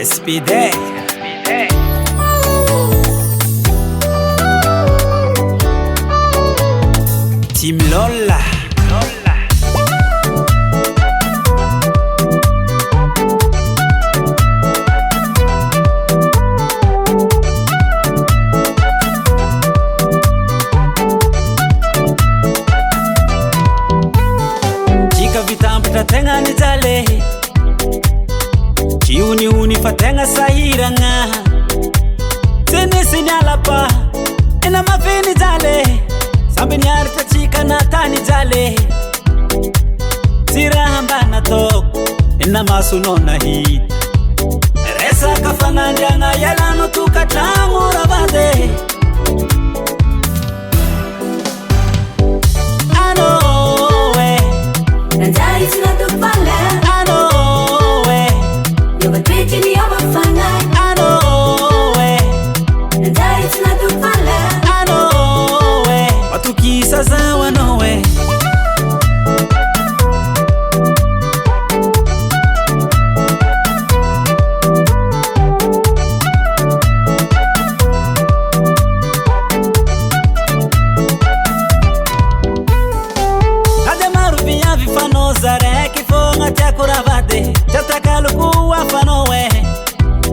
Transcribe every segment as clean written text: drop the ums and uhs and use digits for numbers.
SPD Team Lola Chika vitambitra tegna ni jale Chiuni fa tegna sahiragna Senesi ni alapa Ena mafini jale Sambi niaritra chika na tani jale Sirahamba na tok Ena masuno na hit Resa kafanandianga yalano tukatlangu rabade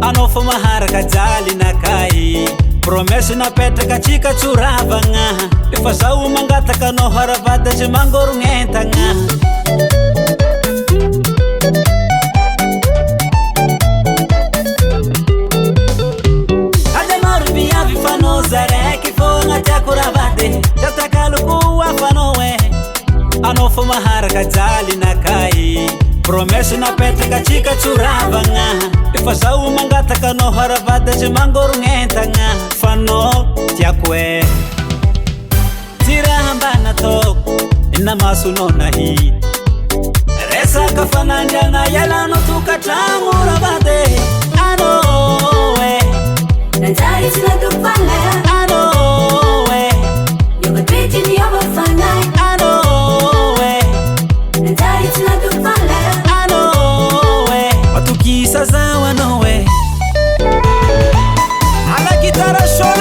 Anofo maharaka jali na kai Promesi na pete kachika churavanga Ifasa umangata kano haravata jimangoru ngentanga Ademaru biya vifano zare Kifonga chakuravate Chatakaluku wafanowe Anofo maharaka jali na kai Promesi na pete kachika churavanga Ifasa umangata kano haravata jimangoru ngentanga Fano tiakwe Tirahamba na tok Ina masuno na hit Resa kafanandianga yalano tukatlangu rabate Ano we Nanjari sila tupale Ano we Yoga twiti ni yoga fanay Ano we Nanjari sila tupale Watukisa za wanowe Ala gitara short